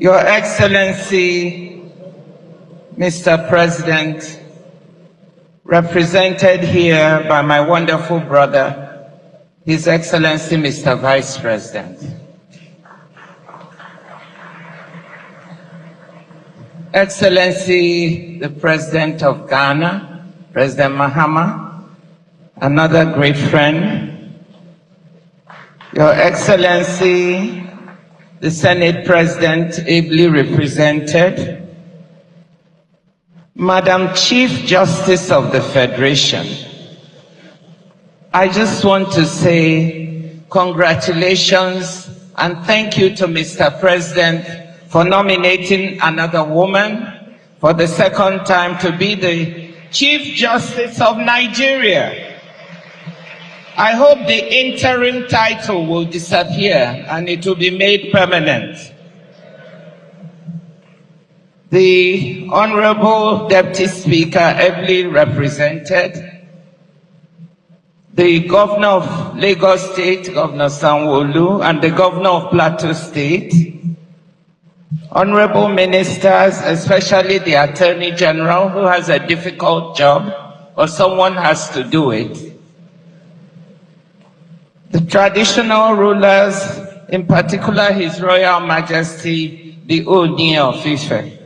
Your Excellency, Mr. President, represented here by my wonderful brother, His Excellency, Mr. Vice President. Excellency, the President of Ghana, President Mahama, another great friend. Your Excellency, the Senate President, ably represented. Madam Chief Justice of the Federation, I just want to say congratulations and thank you to Mr. President for nominating another woman for the second time to be the Chief Justice of Nigeria. I hope the interim title will disappear and it will be made permanent. The Honorable Deputy Speaker, ably represented, the Governor of Lagos State, Governor Sanwo-Olu, and the Governor of Plateau State, Honorable Ministers, especially the Attorney General, who has a difficult job, or someone has to do it, the traditional rulers, in particular His Royal Majesty, the Ooni of Ife,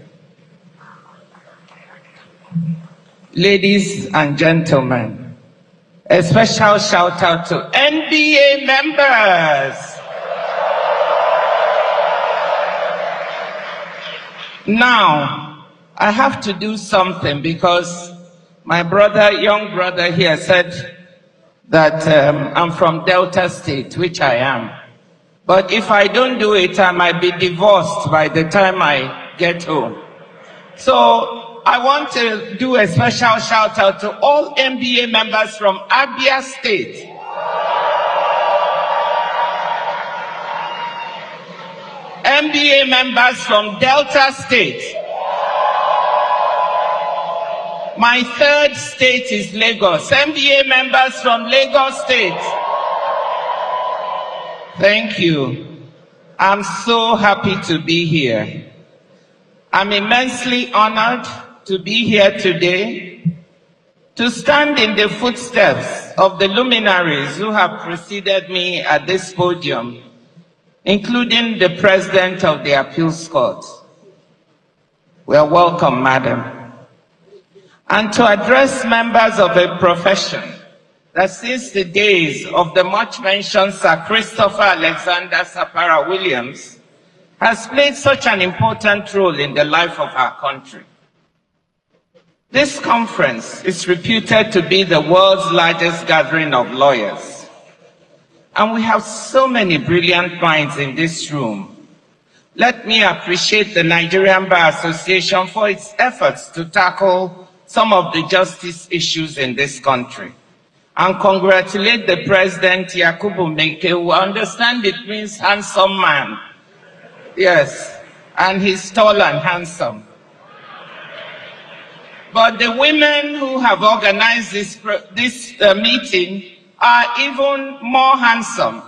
ladies and gentlemen, a special shout out to NBA members. Now, I have to do something because my brother, young brother here said that I'm from Delta State, which I am. But if I don't do it, I might be divorced by the time I get home. So I want to do a special shout out to all NBA members from Abia State. NBA members from Delta State. My third state is Lagos. NBA members from Lagos State. Thank you. I'm so happy to be here. I'm immensely honored to be here today to stand in the footsteps of the luminaries who have preceded me at this podium, including the President of the Appeals Court. Well, welcome, Madam. And to address members of a profession that since the days of the much-mentioned Sir Christopher Alexander Sapara Williams has played such an important role in the life of our country. This conference is reputed to be the world's largest gathering of lawyers. And we have so many brilliant minds in this room. Let me appreciate the Nigerian Bar Association for its efforts to tackle some of the justice issues in this country. And congratulate the President, Yakubu Meke, who understand it means handsome man. Yes, and he's tall and handsome. But the women who have organized this meeting are even more handsome.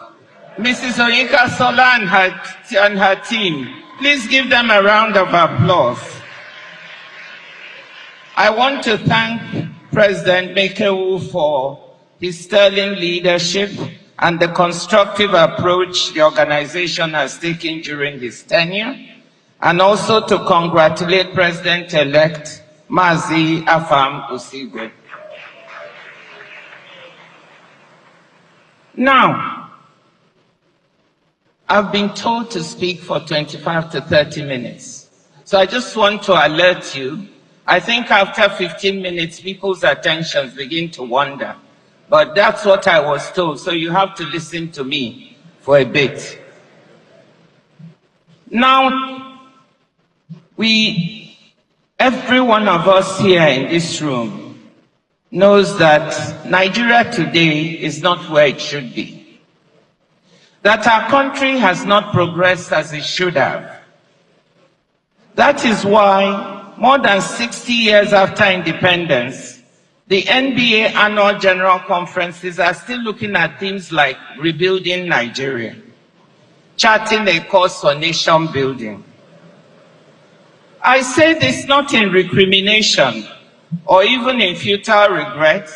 Mrs. Oyinka Sola and her team. Please give them a round of applause. I want to thank President Mekewu for his sterling leadership and the constructive approach the organization has taken during his tenure, and also to congratulate President-elect Mazi Afam Osigwe. Now, I've been told to speak for 25 to 30 minutes. So I just want to alert you. I think after 15 minutes, people's attentions begin to wander. But that's what I was told, so you have to listen to me for a bit. Now, every one of us here in this room knows that Nigeria today is not where it should be. That our country has not progressed as it should have. That is why, more than 60 years after independence, the NBA annual general conferences are still looking at themes like rebuilding Nigeria, charting a course for nation building, I say this not in recrimination or even in futile regret,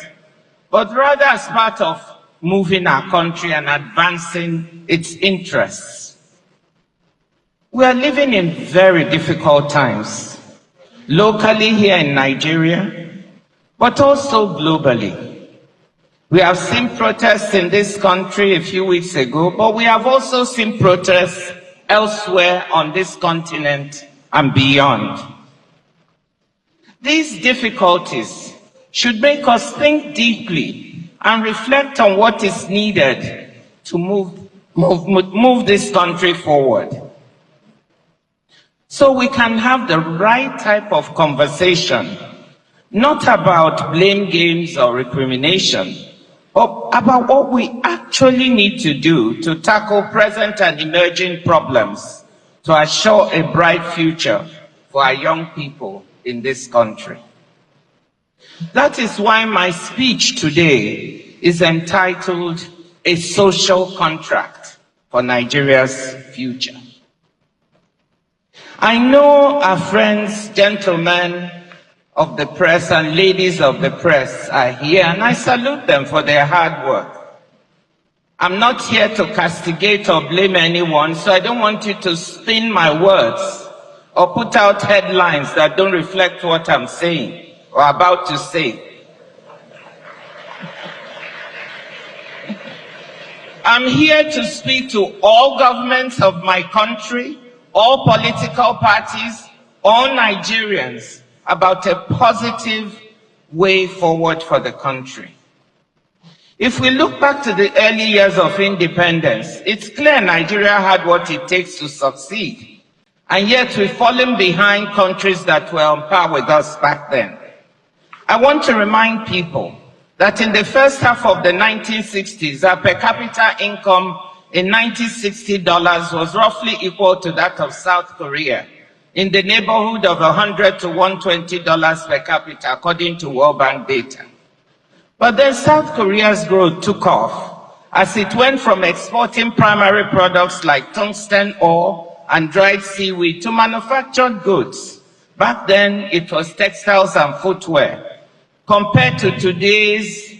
but rather as part of moving our country and advancing its interests. We are living in very difficult times, locally here in Nigeria, but also globally. We have seen protests in this country a few weeks ago, but we have also seen protests elsewhere on this continent and beyond. These difficulties should make us think deeply and reflect on what is needed to move this country forward. So we can have the right type of conversation, not about blame games or recrimination, but about what we actually need to do to tackle present and emerging problems to assure a bright future for our young people in this country. That is why my speech today is entitled A Social Contract for Nigeria's Future. I know our friends, gentlemen of the press and ladies of the press are here, and I salute them for their hard work. I'm not here to castigate or blame anyone, so I don't want you to spin my words or put out headlines that don't reflect what I'm saying or about to say. I'm here to speak to all governments of my country, all political parties, all Nigerians, about a positive way forward for the country. If we look back to the early years of independence, it's clear Nigeria had what it takes to succeed, and yet we've fallen behind countries that were on par with us back then. I want to remind people that in the first half of the 1960s, our per capita income in $1960 was roughly equal to that of South Korea, in the neighborhood of $100 to $120 per capita, according to World Bank data. But then South Korea's growth took off as it went from exporting primary products like tungsten ore and dried seaweed to manufactured goods. Back then, it was textiles and footwear. Compared to today's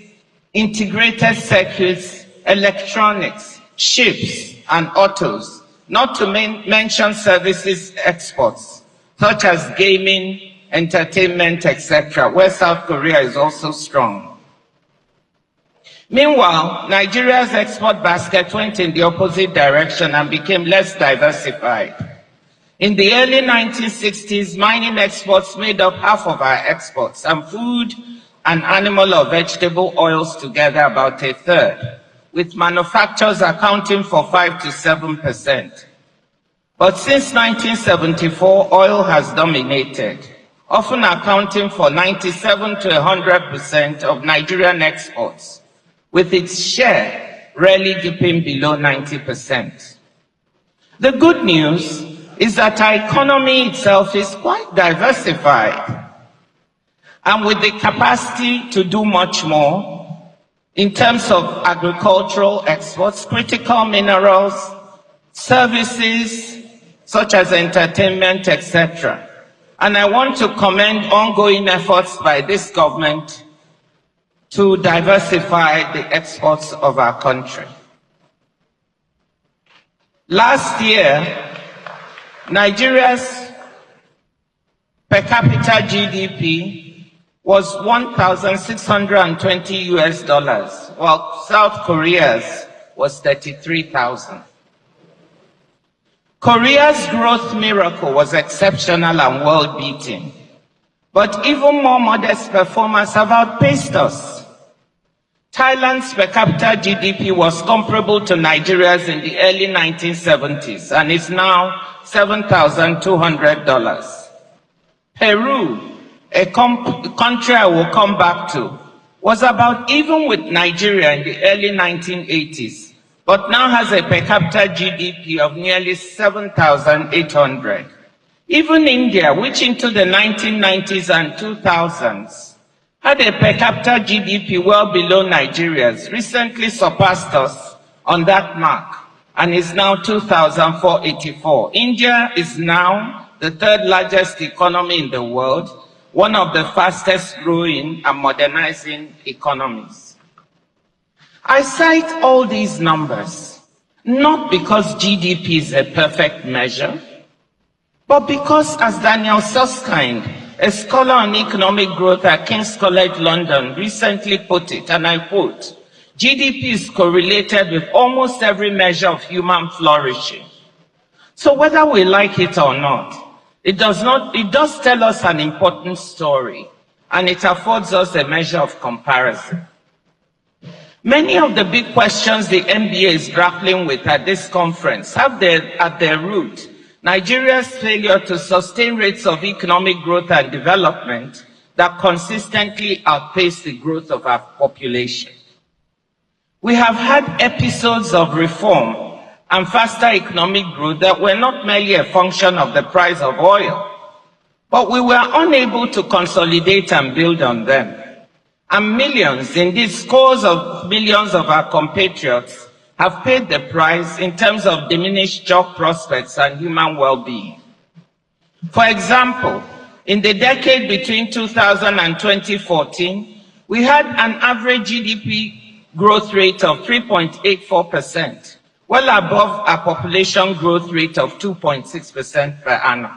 integrated circuits, electronics, ships, and autos, not to mention services exports, such as gaming, entertainment, etc., where South Korea is also strong. Meanwhile, Nigeria's export basket went in the opposite direction and became less diversified. In the early 1960s, mining exports made up half of our exports, and food and animal or vegetable oils together about a third, with manufacturers accounting for 5 to 7%. But since 1974, oil has dominated, often accounting for 97 to 100% of Nigerian exports, with its share rarely dipping below 90%. The good news is that our economy itself is quite diversified, and with the capacity to do much more in terms of agricultural exports, critical minerals, services such as entertainment, etc. And I want to commend ongoing efforts by this government to diversify the exports of our country. Last year, Nigeria's per capita GDP was $1,620, while South Korea's was 33,000. Korea's growth miracle was exceptional and world-beating, but even more modest performers have outpaced us. Thailand's per capita GDP was comparable to Nigeria's in the early 1970s and is now $7,200. Peru, a country I will come back to, was about even with Nigeria in the early 1980s, but now has a per capita GDP of nearly 7,800. Even India, which into the 1990s and 2000s had a per capita GDP well below Nigeria's, recently surpassed us on that mark and is now 2,484. India is now the third largest economy in the world, one of the fastest growing and modernizing economies. I cite all these numbers not because GDP is a perfect measure, but because, as Daniel Susskind, a scholar on economic growth at King's College London, recently put it, and I quote, GDP is correlated with almost every measure of human flourishing. So whether we like it or not, it does tell us an important story, and it affords us a measure of comparison. Many of the big questions the NBA is grappling with at this conference have at their root Nigeria's failure to sustain rates of economic growth and development that consistently outpace the growth of our population. We have had episodes of reform and faster economic growth that were not merely a function of the price of oil, but we were unable to consolidate and build on them. And millions, indeed scores of millions of our compatriots have paid the price in terms of diminished job prospects and human well-being. For example, in the decade between 2000 and 2014, we had an average GDP growth rate of 3.84%, well above our population growth rate of 2.6% per annum,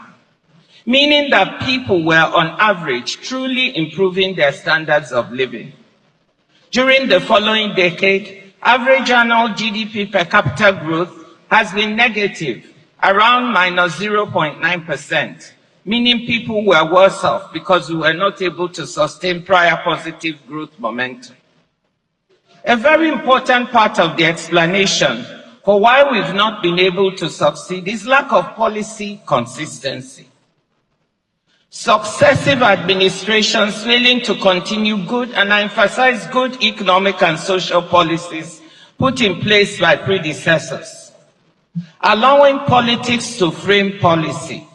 meaning that people were on average truly improving their standards of living. During the following decade, average annual GDP per capita growth has been negative, around minus 0.9%, meaning people were worse off because we were not able to sustain prior positive growth momentum. A very important part of the explanation for why we've not been able to succeed is lack of policy consistency. Successive administrations failing to continue good, and I emphasize good, economic and social policies put in place by predecessors, allowing politics to frame policy,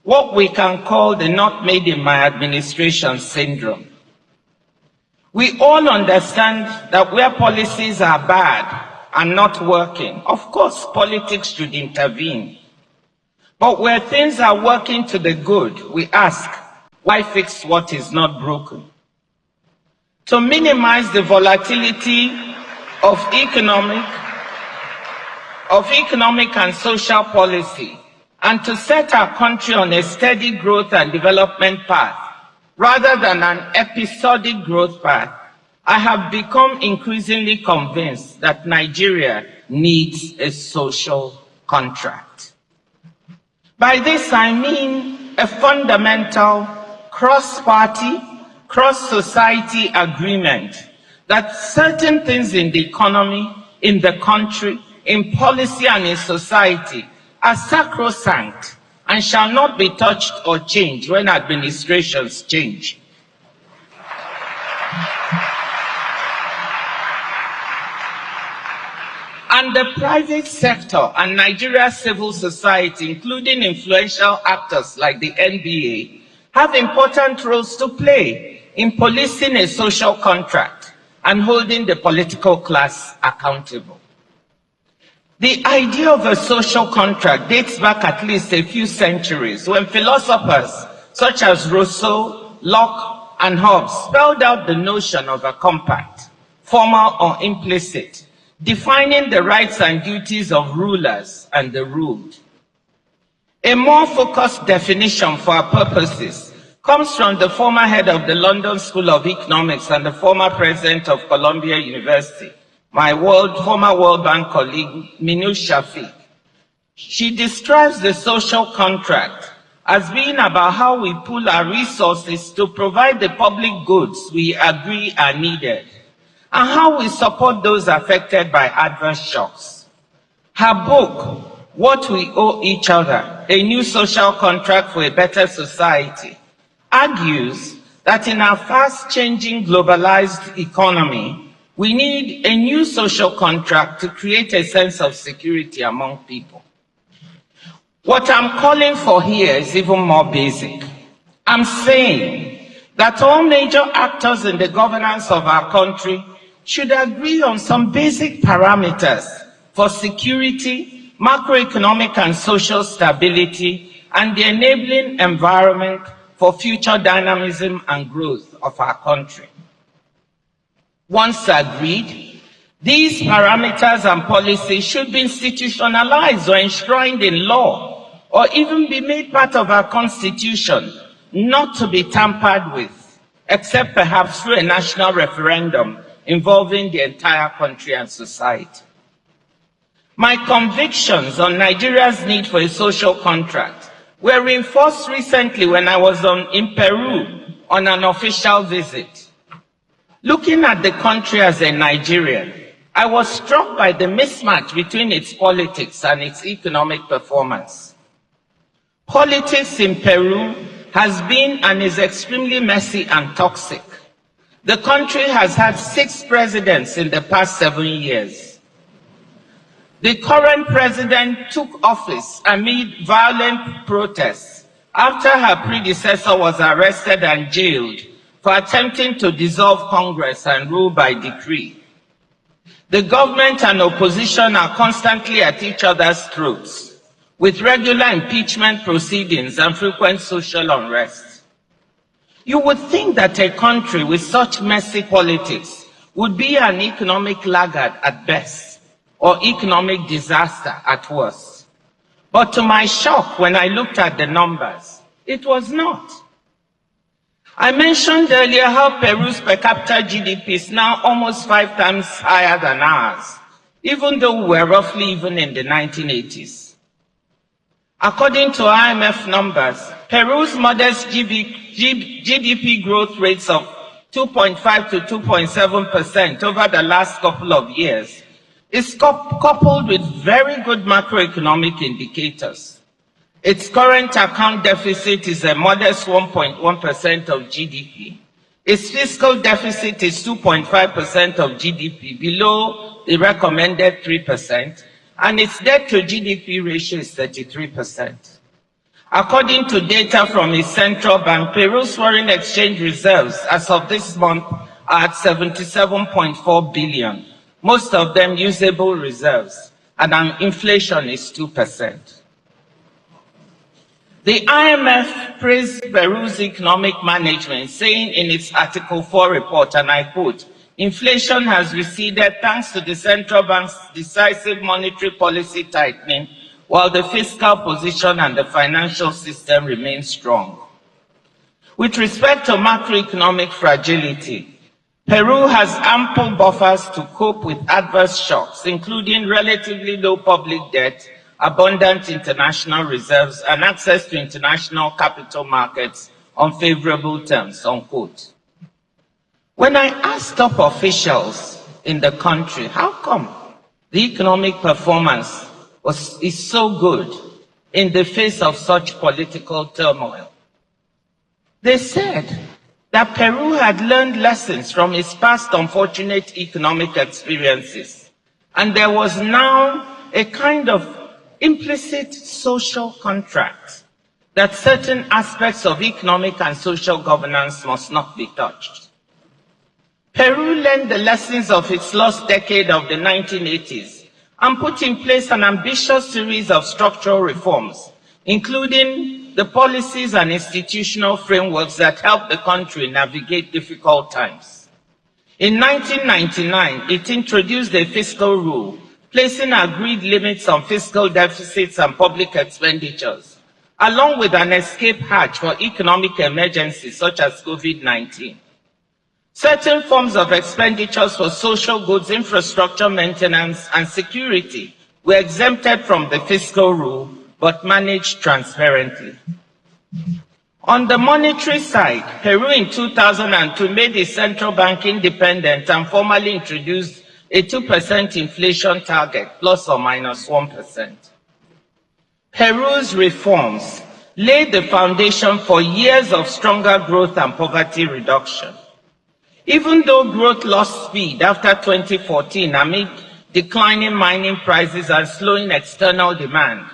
what we can call the not made in my administration syndrome. We all understand that where policies are bad and not working, of course politics should intervene. But where things are working to the good, we ask, why fix what is not broken? To minimize the volatility of economic and social policy, and to set our country on a steady growth and development path, rather than an episodic growth path, I have become increasingly convinced that Nigeria needs a social contract. By this I mean a fundamental cross-party, cross-society agreement that certain things in the economy, in the country, in policy and in society are sacrosanct and shall not be touched or changed when administrations change. And the private sector and Nigeria's civil society, including influential actors like the NBA, have important roles to play in policing a social contract and holding the political class accountable. The idea of a social contract dates back at least a few centuries when philosophers such as Rousseau, Locke, and Hobbes spelled out the notion of a compact, formal or implicit, defining the rights and duties of rulers and the ruled. A more focused definition for our purposes comes from the former head of the London School of Economics and the former president of Columbia University, my former World Bank colleague, Minu Shafiq. She describes the social contract as being about how we pool our resources to provide the public goods we agree are needed, and how we support those affected by adverse shocks. Her book, What We Owe Each Other, A New Social Contract for a Better Society, argues that in our fast-changing globalized economy, we need a new social contract to create a sense of security among people. What I'm calling for here is even more basic. I'm saying that all major actors in the governance of our country should agree on some basic parameters for security, macroeconomic and social stability, and the enabling environment for future dynamism and growth of our country. Once agreed, these parameters and policies should be institutionalized or enshrined in law, or even be made part of our constitution, not to be tampered with, except perhaps through a national referendum involving the entire country and society. My convictions on Nigeria's need for a social contract were reinforced recently when I was in Peru on an official visit. Looking at the country as a Nigerian, I was struck by the mismatch between its politics and its economic performance. Politics in Peru has been and is extremely messy and toxic. The country has had 6 presidents in the past 7 years. The current president took office amid violent protests after her predecessor was arrested and jailed for attempting to dissolve Congress and rule by decree. The government and opposition are constantly at each other's throats, with regular impeachment proceedings and frequent social unrest. You would think that a country with such messy politics would be an economic laggard at best, or economic disaster at worst. But to my shock, when I looked at the numbers, it was not. I mentioned earlier how Peru's per capita GDP is now almost 5 times higher than ours, even though we were roughly even in the 1980s. According to IMF numbers, Peru's modest GDP growth rates of 2.5 to 2.7% over the last couple of years is coupled with very good macroeconomic indicators. Its current account deficit is a modest 1.1% of GDP. Its fiscal deficit is 2.5% of GDP, below the recommended 3%, and its debt to GDP ratio is 33%. According to data from its central bank, Peru's foreign exchange reserves as of this month are at 77.4 billion, most of them usable reserves, and inflation is 2%. The IMF praised Peru's economic management, saying in its Article 4 report, and I quote, "Inflation has receded thanks to the central bank's decisive monetary policy tightening, while the fiscal position and the financial system remain strong." With respect to macroeconomic fragility, Peru has ample buffers to cope with adverse shocks, including relatively low public debt, abundant international reserves, and access to international capital markets on favorable terms, unquote. When I asked top officials in the country, how come the economic performance is so good in the face of such political turmoil, they said that Peru had learned lessons from its past unfortunate economic experiences, and there was now a kind of implicit social contract that certain aspects of economic and social governance must not be touched. Peru learned the lessons of its lost decade of the 1980s and put in place an ambitious series of structural reforms, including the policies and institutional frameworks that help the country navigate difficult times. In 1999, it introduced a fiscal rule, placing agreed limits on fiscal deficits and public expenditures, along with an escape hatch for economic emergencies such as COVID-19. Certain forms of expenditures for social goods, infrastructure maintenance, and security were exempted from the fiscal rule, but managed transparently. On the monetary side, Peru in 2002 made its central bank independent and formally introduced a 2% inflation target, plus or minus 1%. Peru's reforms laid the foundation for years of stronger growth and poverty reduction. Even though growth lost speed after 2014 amid declining mining prices and slowing external demand,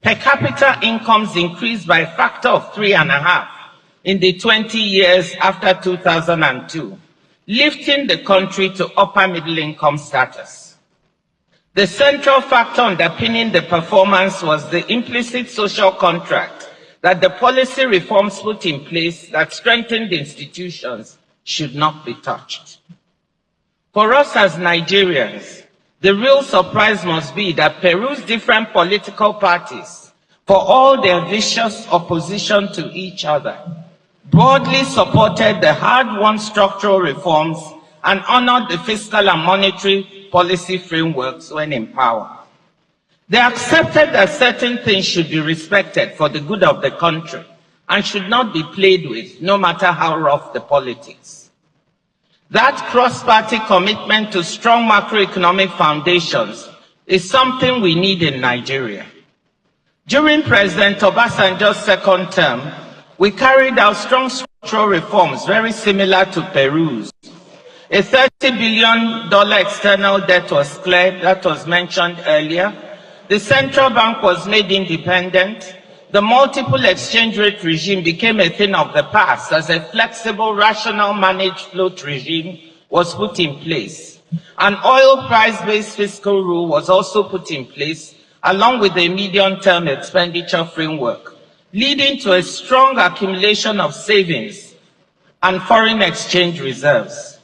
per capita incomes increased by a factor of 3.5 in the 20 years after 2002. Lifting the country to upper middle income status. The central factor underpinning the performance was the implicit social contract that the policy reforms put in place that strengthened institutions should not be touched. For us as Nigerians, the real surprise must be that Peru's different political parties, for all their vicious opposition to each other, broadly supported the hard-won structural reforms and honored the fiscal and monetary policy frameworks when in power. They accepted that certain things should be respected for the good of the country and should not be played with, no matter how rough the politics. That cross-party commitment to strong macroeconomic foundations is something we need in Nigeria. During President Obasanjo's second term, we carried out strong structural reforms very similar to Peru's. A $30 billion external debt was cleared, that was mentioned earlier. The central bank was made independent. The multiple exchange rate regime became a thing of the past as a flexible, rational, managed float regime was put in place. An oil price-based fiscal rule was also put in place, along with a medium-term expenditure framework, leading to a strong accumulation of savings and foreign exchange reserves.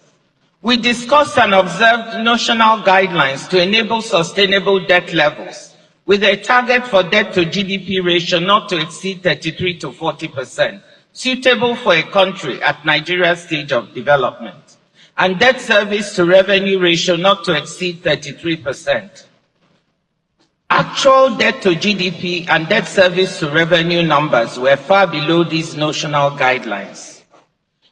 We discussed and observed national guidelines to enable sustainable debt levels, with a target for debt to GDP ratio not to exceed 33 to 40%, suitable for a country at Nigeria's stage of development, and debt service to revenue ratio not to exceed 33%. Actual debt to GDP and debt service to revenue numbers were far below these national guidelines.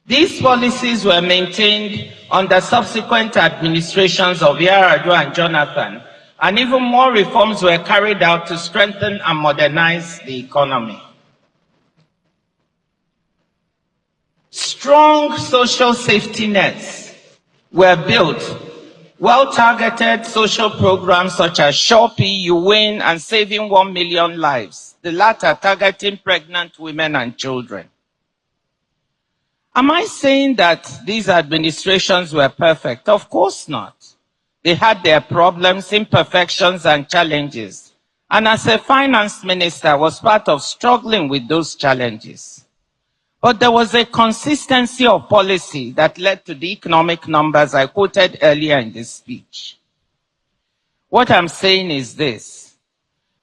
These policies were maintained under subsequent administrations of Yar'Adua and Jonathan, and even more reforms were carried out to strengthen and modernize the economy. Strong social safety nets were built, well-targeted social programs such as Shopee, You Win, and Saving 1 Million Lives, the latter targeting pregnant women and children. Am I saying that these administrations were perfect? Of course not. They had their problems, imperfections, and challenges. And as a finance minister, I was part of struggling with those challenges. But there was a consistency of policy that led to the economic numbers I quoted earlier in this speech. What I'm saying is this: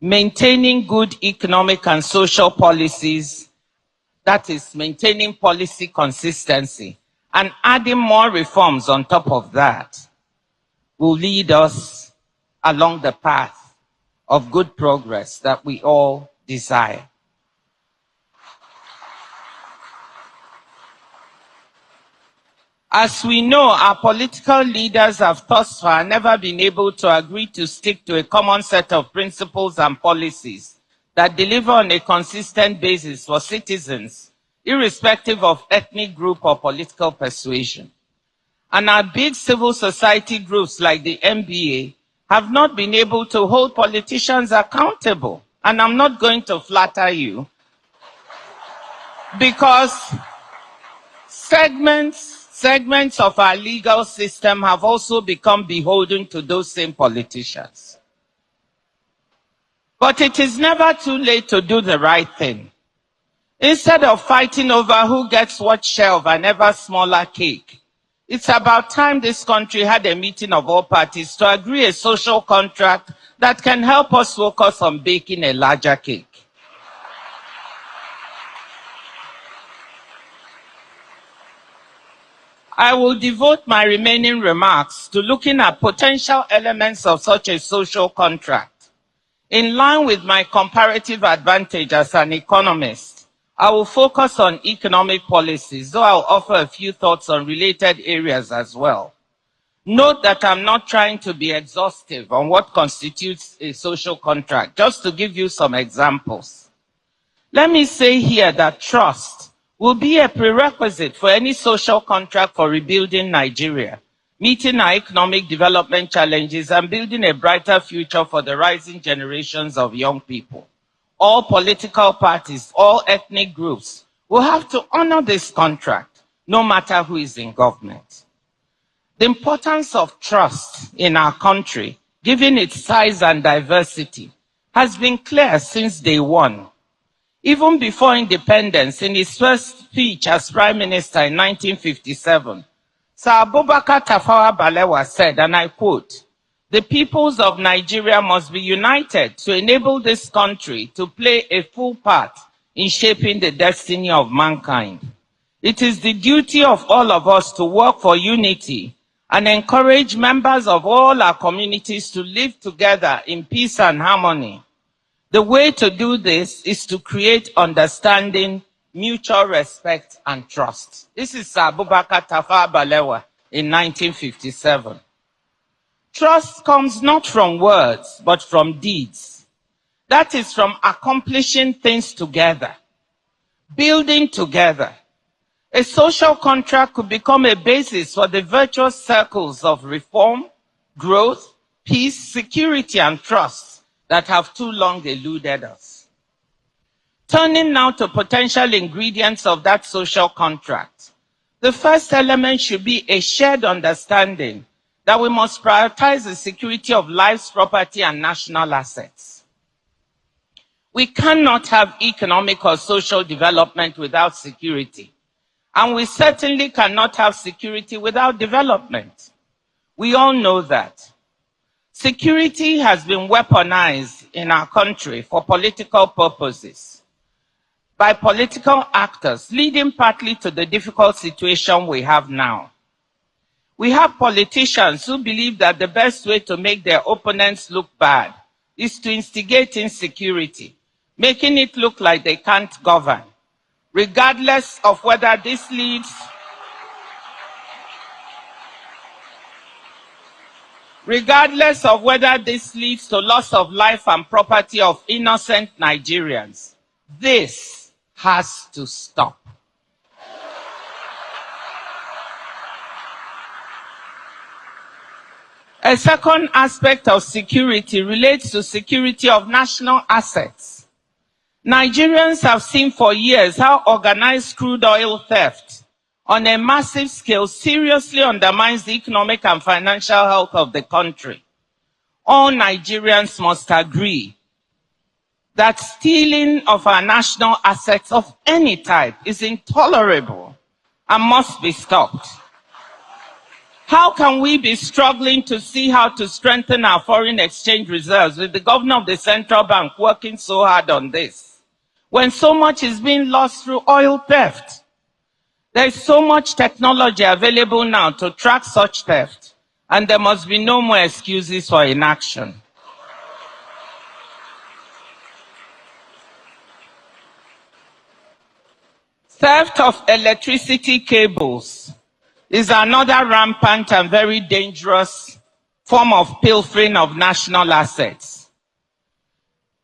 maintaining good economic and social policies, that is, maintaining policy consistency, and adding more reforms on top of that, will lead us along the path of good progress that we all desire. As we know, our political leaders have thus far never been able to agree to stick to a common set of principles and policies that deliver on a consistent basis for citizens, irrespective of ethnic group or political persuasion. And our big civil society groups like the NBA have not been able to hold politicians accountable. And I'm not going to flatter you, because segments of our legal system have also become beholden to those same politicians. But it is never too late to do the right thing. Instead of fighting over who gets what share of an ever smaller cake, it's about time this country had a meeting of all parties to agree a social contract that can help us focus on baking a larger cake. I will devote my remaining remarks to looking at potential elements of such a social contract. In line with my comparative advantage as an economist, I will focus on economic policies, though I'll offer a few thoughts on related areas as well. Note that I'm not trying to be exhaustive on what constitutes a social contract, just to give you some examples. Let me say here that trust will be a prerequisite for any social contract for rebuilding Nigeria, meeting our economic development challenges and building a brighter future for the rising generations of young people. All political parties, all ethnic groups will have to honor this contract, no matter who is in government. The importance of trust in our country, given its size and diversity, has been clear since day one. Even before independence, in his first speech as Prime Minister in 1957, Sir Abubakar Tafawa Balewa said, and I quote, "The peoples of Nigeria must be united to enable this country to play a full part in shaping the destiny of mankind. It is the duty of all of us to work for unity and encourage members of all our communities to live together in peace and harmony. The way to do this is to create understanding, mutual respect, and trust." This is Sir Abubakar Tafawa Balewa in 1957. Trust comes not from words, but from deeds. That is from accomplishing things together, building together. A social contract could become a basis for the virtuous circles of reform, growth, peace, security, and trust that have too long eluded us. Turning now to potential ingredients of that social contract. The first element should be a shared understanding that we must prioritize the security of lives, property, and national assets. We cannot have economic or social development without security. And we certainly cannot have security without development. We all know that. Security has been weaponized in our country for political purposes by political actors, leading partly to the difficult situation we have now. We have politicians who believe that the best way to make their opponents look bad is to instigate insecurity, making it look like they can't govern, regardless of whether this leads to loss of life and property of innocent Nigerians. This has to stop. A second aspect of security relates to security of national assets. Nigerians have seen for years how organized crude oil theft on a massive scale seriously undermines the economic and financial health of the country. All Nigerians must agree that stealing of our national assets of any type is intolerable and must be stopped. How can we be struggling to see how to strengthen our foreign exchange reserves with the governor of the central bank working so hard on this, when so much is being lost through oil theft? There is so much technology available now to track such theft, and there must be no more excuses for inaction. Theft of electricity cables is another rampant and very dangerous form of pilfering of national assets.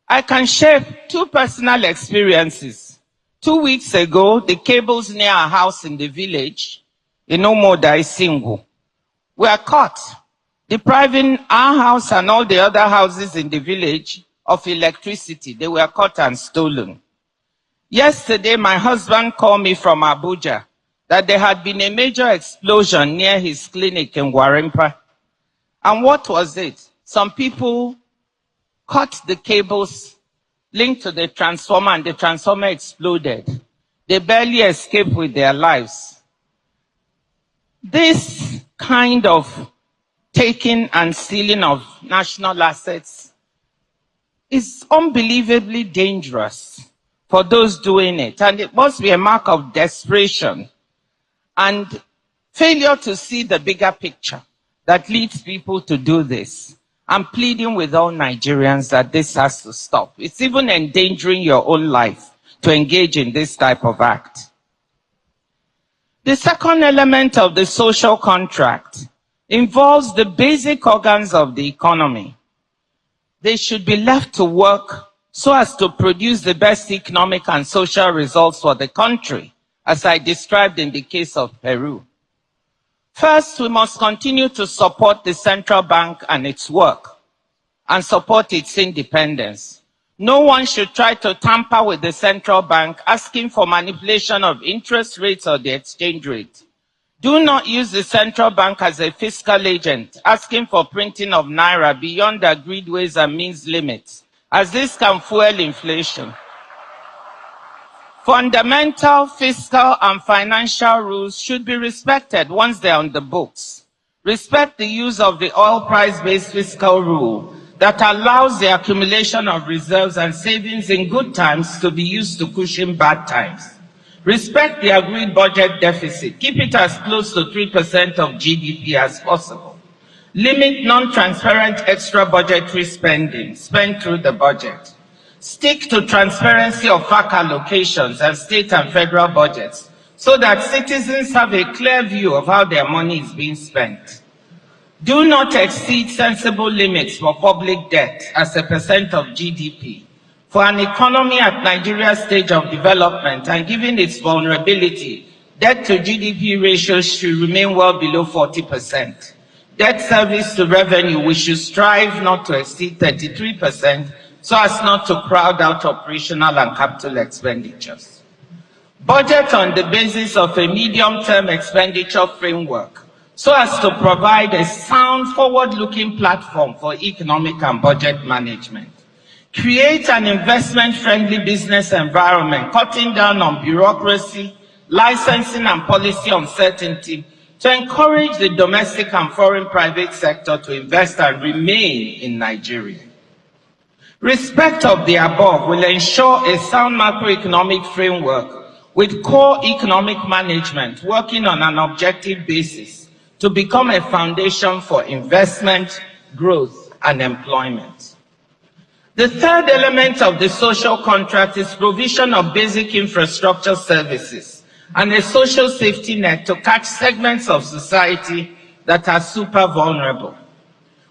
I can share two personal experiences. 2 weeks ago, the cables near our house in the village, in Omoda Isingu, were caught, depriving our house and all the other houses in the village of electricity. They were caught and stolen. Yesterday, my husband called me from Abuja that there had been a major explosion near his clinic in Gwarimpa. And what was it? Some people cut the cables linked to the transformer, and the transformer exploded. They barely escaped with their lives. This kind of taking and stealing of national assets is unbelievably dangerous for those doing it, and it must be a mark of desperation and failure to see the bigger picture that leads people to do this. I'm pleading with all Nigerians that this has to stop. It's even endangering your own life to engage in this type of act. The second element of the social contract involves the basic organs of the economy. They should be left to work so as to produce the best economic and social results for the country, as I described in the case of Peru. First, we must continue to support the central bank and its work, and support its independence. No one should try to tamper with the central bank, asking for manipulation of interest rates or the exchange rate. Do not use the central bank as a fiscal agent, asking for printing of naira beyond agreed ways and means limits, as this can fuel inflation. Fundamental fiscal and financial rules should be respected once they're on the books. Respect the use of the oil price-based fiscal rule that allows the accumulation of reserves and savings in good times to be used to cushion bad times. Respect the agreed budget deficit. Keep it as close to 3% of GDP as possible. Limit non-transparent extra budgetary spending. Spend through the budget. Stick to transparency of FAC allocations and state and federal budgets so that citizens have a clear view of how their money is being spent. Do not exceed sensible limits for public debt as a percent of GDP. For an economy at Nigeria's stage of development and given its vulnerability, debt to GDP ratios should remain well below 40%. Debt service to revenue, we should strive not to exceed 33%, so as not to crowd out operational and capital expenditures. Budget on the basis of a medium-term expenditure framework, so as to provide a sound, forward-looking platform for economic and budget management. Create an investment-friendly business environment, cutting down on bureaucracy, licensing and policy uncertainty, to encourage the domestic and foreign private sector to invest and remain in Nigeria. Respect of the above will ensure a sound macroeconomic framework with core economic management working on an objective basis to become a foundation for investment, growth, and employment. The third element of the social contract is provision of basic infrastructure services and a social safety net to catch segments of society that are super vulnerable.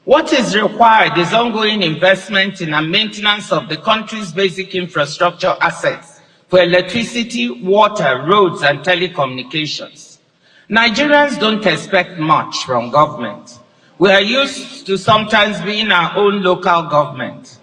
What is required is ongoing investment in and maintenance of the country's basic infrastructure assets for electricity, water, roads, and telecommunications. Nigerians don't expect much from government. We are used to sometimes being our own local government.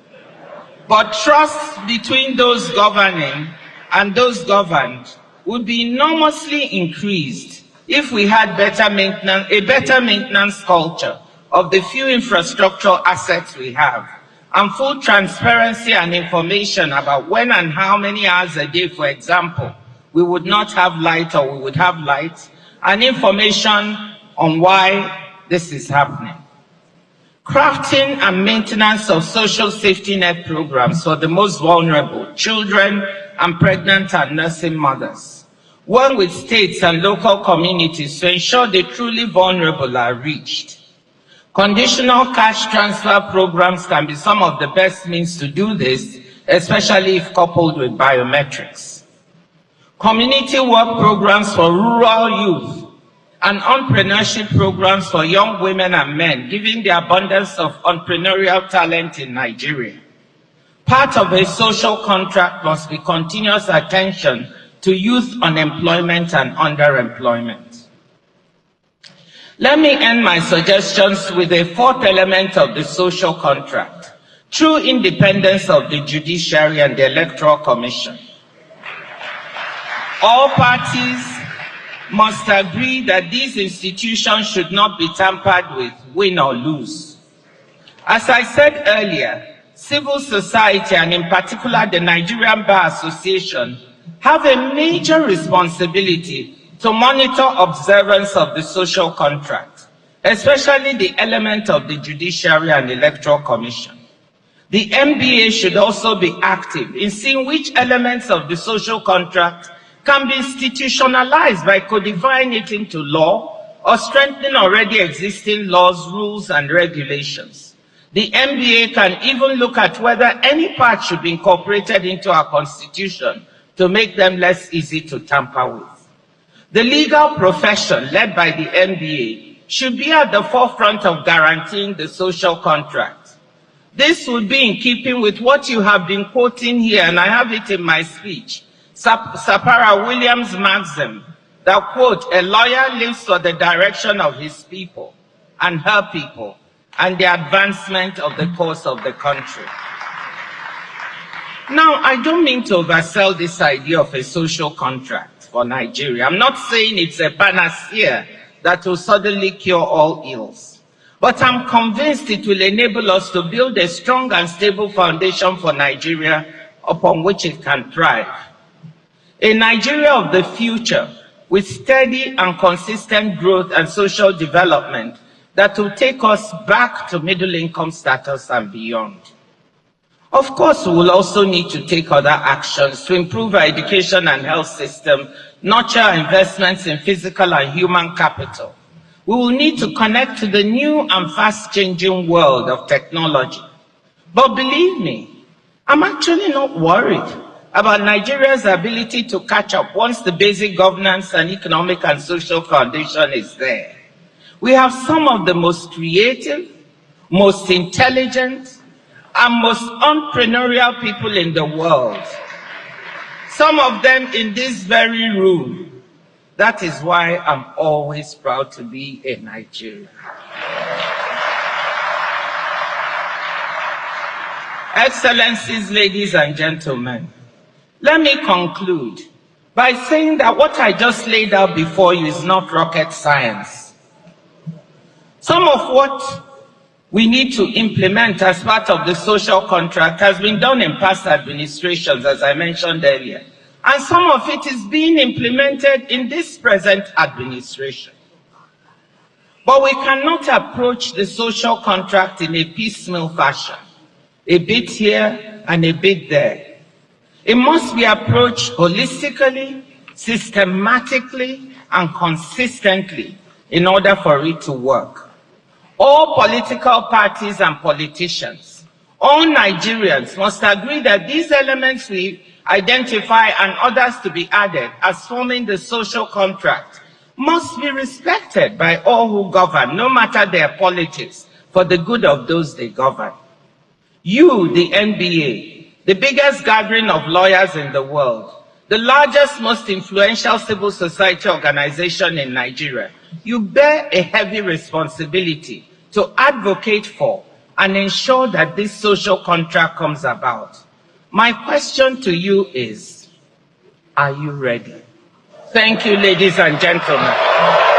But trust between those governing and those governed would be enormously increased if we had a better maintenance culture of the few infrastructure assets we have, and full transparency and information about when and how many hours a day, for example, we would not have light or we would have light, and information on why this is happening. Crafting and maintenance of social safety net programs for the most vulnerable, children and pregnant and nursing mothers. Work with states and local communities to ensure the truly vulnerable are reached. Conditional cash transfer programs can be some of the best means to do this, especially if coupled with biometrics. Community work programs for rural youth and entrepreneurship programs for young women and men, given the abundance of entrepreneurial talent in Nigeria. Part of a social contract must be continuous attention to youth unemployment and underemployment. Let me end my suggestions with a fourth element of the social contract: true independence of the judiciary and the Electoral Commission. All parties must agree that these institutions should not be tampered with, win or lose. As I said earlier, civil society, and in particular the Nigerian Bar Association, have a major responsibility to monitor observance of the social contract, especially the element of the Judiciary and Electoral Commission. The MBA should also be active in seeing which elements of the social contract can be institutionalized by codifying it into law or strengthening already existing laws, rules, and regulations. The MBA can even look at whether any part should be incorporated into our Constitution to make them less easy to tamper with. The legal profession, led by the MBA, should be at the forefront of guaranteeing the social contract. This would be in keeping with what you have been quoting here, and I have it in my speech, Sapara Williams' maxim that, quote, a lawyer lives for the direction of his people and her people and the advancement of the cause of the country. Now, I don't mean to oversell this idea of a social contract for Nigeria. I'm not saying it's a panacea that will suddenly cure all ills, but I'm convinced it will enable us to build a strong and stable foundation for Nigeria upon which it can thrive. A Nigeria of the future with steady and consistent growth and social development that will take us back to middle income status and beyond. Of course, we will also need to take other actions to improve our education and health system, nurture investments in physical and human capital. We will need to connect to the new and fast-changing world of technology. But believe me, I'm actually not worried about Nigeria's ability to catch up once the basic governance and economic and social foundation is there. We have some of the most creative, most intelligent, and most entrepreneurial people in the world. Some of them in this very room. That is why I'm always proud to be a Nigerian. Excellencies, ladies and gentlemen, let me conclude by saying that what I just laid out before you is not rocket science. Some of what we need to implement as part of the social contract has been done in past administrations, as I mentioned earlier. And some of it is being implemented in this present administration. But we cannot approach the social contract in a piecemeal fashion, a bit here and a bit there. It must be approached holistically, systematically, and consistently in order for it to work. All political parties and politicians, all Nigerians must agree that these elements we identify and others to be added as forming the social contract must be respected by all who govern, no matter their politics, for the good of those they govern. You, the NBA, the biggest gathering of lawyers in the world, the largest, most influential civil society organization in Nigeria, you bear a heavy responsibility to advocate for and ensure that this social contract comes about. My question to you is, are you ready? Thank you, ladies and gentlemen.